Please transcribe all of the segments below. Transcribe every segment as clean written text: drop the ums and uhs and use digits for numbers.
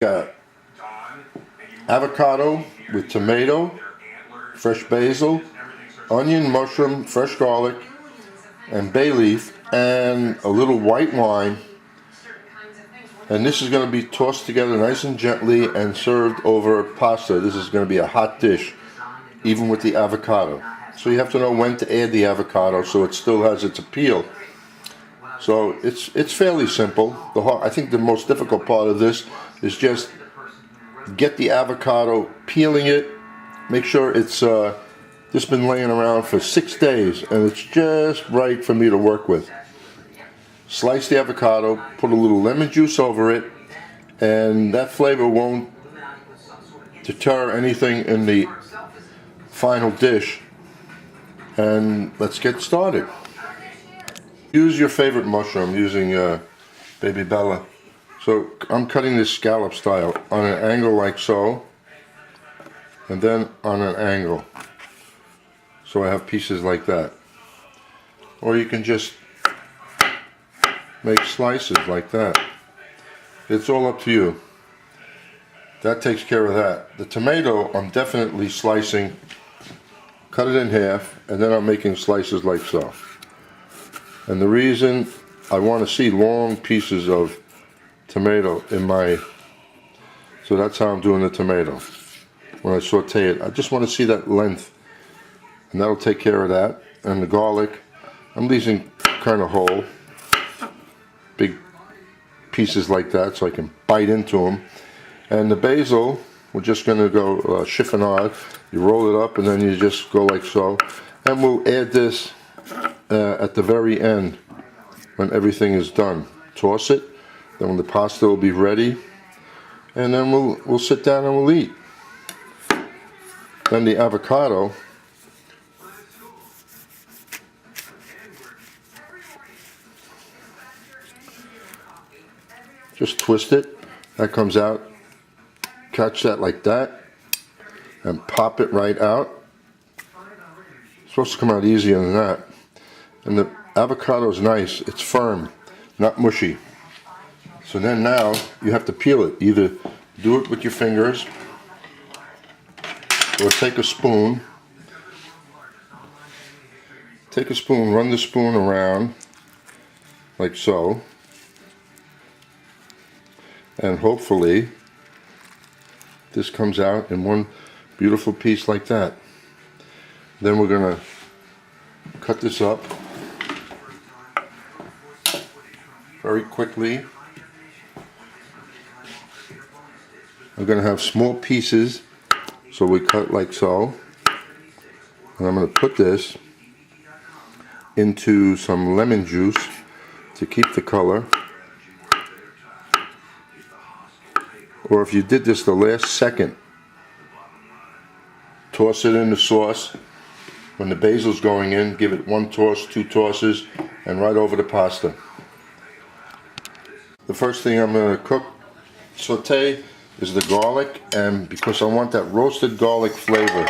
Got avocado with tomato, fresh basil, onion, mushroom, fresh garlic, and bay leaf, and a little white wine. And this is going to be tossed together nice and gently and served over pasta. This is going to be a hot dish, even with the avocado. So you have to know when to add the avocado so it still has its appeal. So it's fairly simple. I think the most difficult part of this is just get the avocado, peeling it, make sure it's just been laying around for 6 days and it's just right for me to work with. Slice the avocado, put a little lemon juice over it, and that flavor won't deter anything in the final dish. And let's get started. Use your favorite mushroom, using Baby Bella. So I'm cutting this scallop style on an angle like so, and then on an angle. So I have pieces like that. Or you can just make slices like that. It's all up to you. That takes care of that. The tomato I'm definitely slicing, cut it in half, and then I'm making slices like so. And the reason I want to see long pieces of tomato in my, so that's how I'm doing the tomato. When I saute it, I just want to see that length, and that'll take care of that. And the garlic, I'm leaving kind of whole, big pieces like that, so I can bite into them. And the basil, we're just going to go chiffonade. You roll it up, and then you just go like so. And we'll add this at the very end when everything is done. Toss it, then when the pasta will be ready, and then we'll sit down and we'll eat. Then the avocado, just twist it, that comes out, catch that like that, and pop it right out. It's supposed to come out easier than that. And the avocado is nice, it's firm, not mushy. So then now you have to peel it. Either do it with your fingers or take a spoon. Take a spoon, run the spoon around like so. And hopefully this comes out in one beautiful piece like that. Then we're going to cut this up very quickly. I'm going to have small pieces, so we cut like so. And I'm going to put this into some lemon juice to keep the color. Or if you did this the last second, toss it in the sauce. When the basil's going in, give it 1 toss, 2 tosses, and right over the pasta. The first thing I'm going to cook, saute, is the garlic, and because I want that roasted garlic flavor.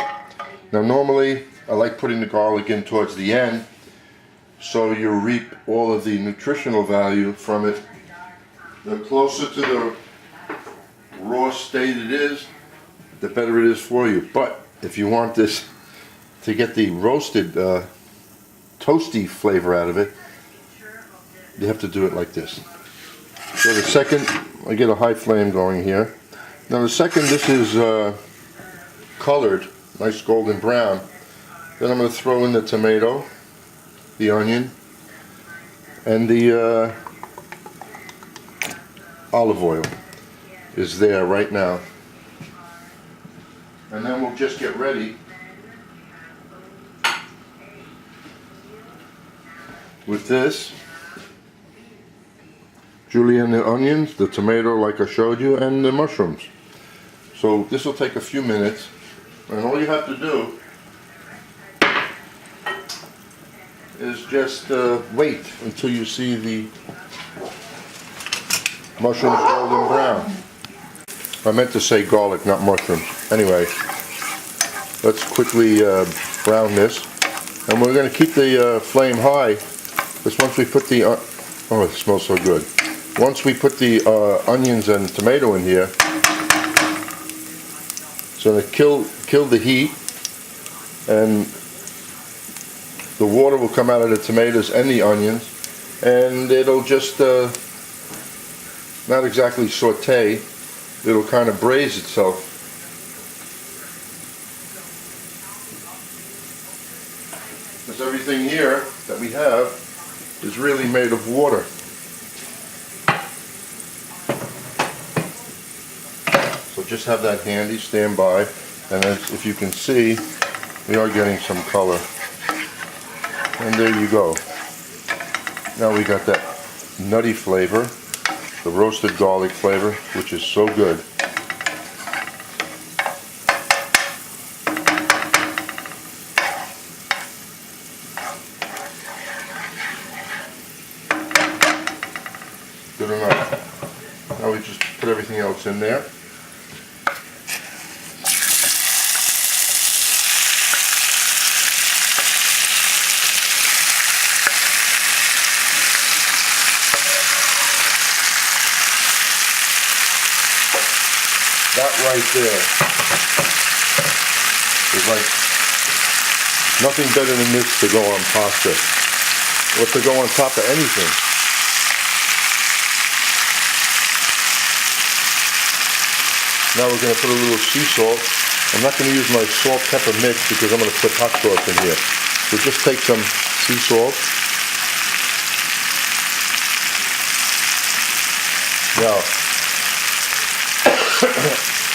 Now normally I like putting the garlic in towards the end, so you reap all of the nutritional value from it. The closer to the raw state it is, the better it is for you. But if you want this to get the roasted toasty flavor out of it, you have to do it like this. So the second, I get a high flame going here. Now the second this is colored, nice golden brown, then I'm going to throw in the tomato, the onion, and the olive oil is there right now. And then we'll just get ready with this. Julienne the onions, the tomato like I showed you, and the mushrooms. So this will take a few minutes, and all you have to do is just wait until you see the mushrooms golden brown. I meant to say garlic, not mushrooms. Anyway, let's quickly brown this, and we're going to keep the flame high, because once we put the oh, it smells so good. Once we put the onions and tomato in here, It's going to kill the heat, and the water will come out of the tomatoes and the onions, and it'll just not exactly saute, it'll kind of braise itself. Because everything here that we have is really made of water. So just have that handy, stand by, and as if you can see, we are getting some color. And there you go. Now we got that nutty flavor, the roasted garlic flavor, which is so good. Good enough. Now we just put everything else in there. That right there is like nothing better than this to go on pasta or to go on top of anything. Now we're going to put a little sea salt. I'm not going to use my salt pepper mix because I'm going to put hot sauce in here. So just take some sea salt. Now,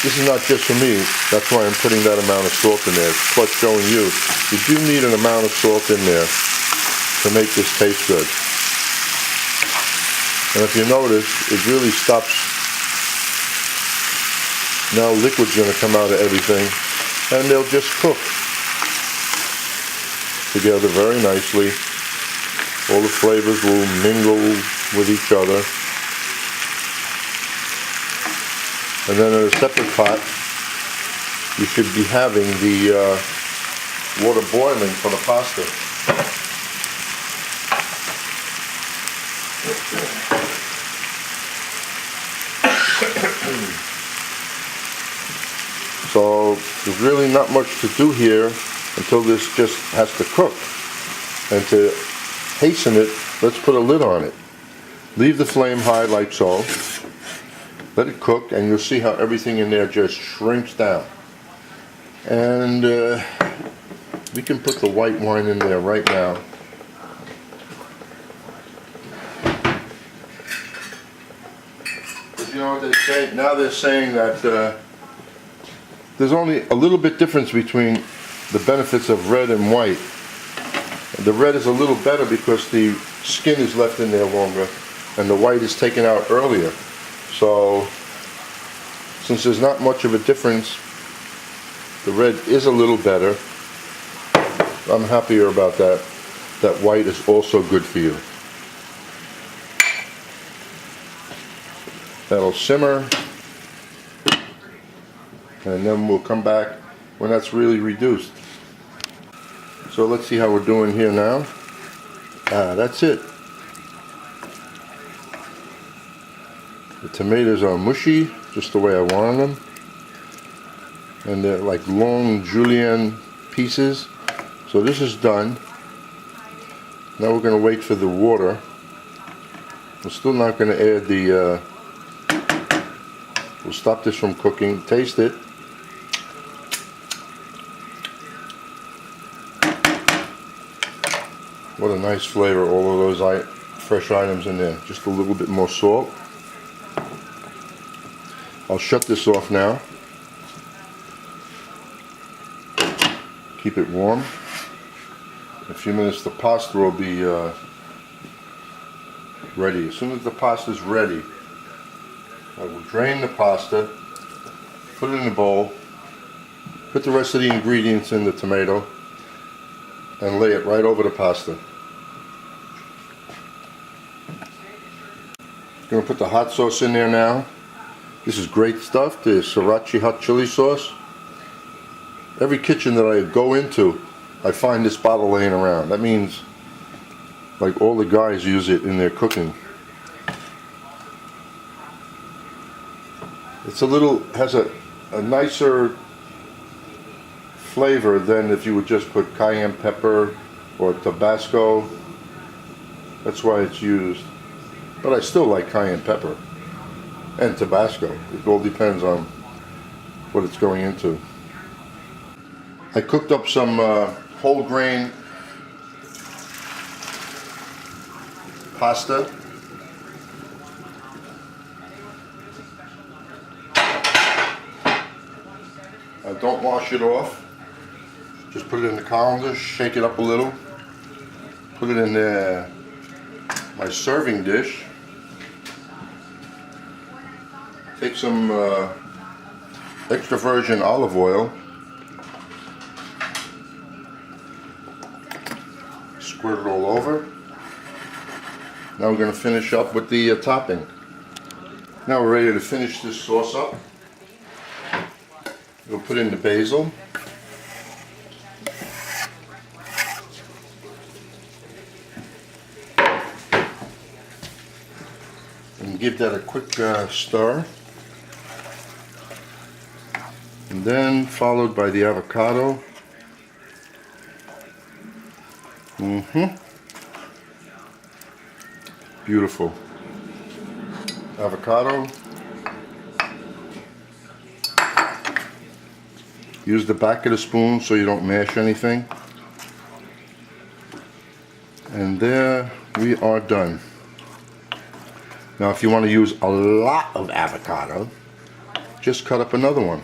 this is not just for me, that's why I'm putting that amount of salt in there. Plus showing you, you do need an amount of salt in there to make this taste good. And if you notice, it really stops. Now liquid's going to come out of everything, and they'll just cook together very nicely. All the flavors will mingle with each other. And then in a separate pot, you should be having the water boiling for the pasta. So there's really not much to do here until this just has to cook. And to hasten it, let's put a lid on it. Leave the flame high like so. Let it cook, and you'll see how everything in there just shrinks down. And we can put the white wine in there right now. But you know what they say? Now they're saying that there's only a little bit difference between the benefits of red and white. The red is a little better because the skin is left in there longer, and the white is taken out earlier. So, since there's not much of a difference, the red is a little better. I'm happier about that. That white is also good for you. That'll simmer, and then we'll come back when that's really reduced. So let's see how we're doing here now. That's it. The tomatoes are mushy, just the way I wanted them. And they're like long julienne pieces. So this is done. Now we're going to wait for the water. We're still not going to add the... we'll stop this from cooking. Taste it. What a nice flavor, all of those fresh items in there. Just a little bit more salt. I'll shut this off now. Keep it warm. In a few minutes the pasta will be ready. As soon as the pasta is ready, I will drain the pasta, put it in a bowl, put the rest of the ingredients in the tomato, and lay it right over the pasta. Going to put the hot sauce in there now. This is great stuff, the sriracha hot chili sauce. Every kitchen that I go into, I find this bottle laying around. That means like all the guys use it in their cooking. It's a little, has a nicer flavor than if you would just put cayenne pepper or Tabasco. That's why it's used. But I still like cayenne pepper and Tabasco. It all depends on what it's going into. I cooked up some whole grain pasta. Don't wash it off. Just put it in the colander, shake it up a little, put it in my serving dish. Take some extra virgin olive oil, squirt it all over. Now we're going to finish up with the topping. Now we're ready to finish this sauce up. We'll put in the basil. And give that a quick stir. And then followed by the avocado. Beautiful. Avocado. Use the back of the spoon so you don't mash anything. And there we are done. Now if you want to use a lot of avocado, just cut up another one.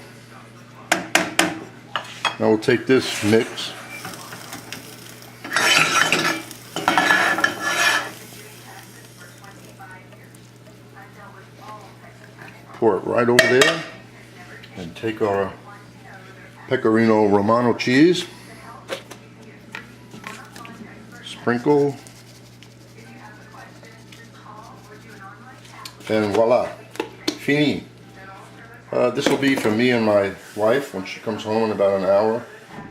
Now we'll take this mix, pour it right over there, and take our pecorino romano cheese, sprinkle, and voila, fini. This will be for me and my wife when she comes home in about an hour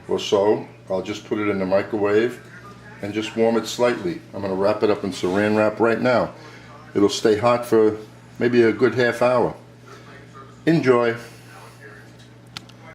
or so. I'll just put it in the microwave and just warm it slightly. I'm going to wrap it up in saran wrap right now. It'll stay hot for maybe a good half hour. Enjoy.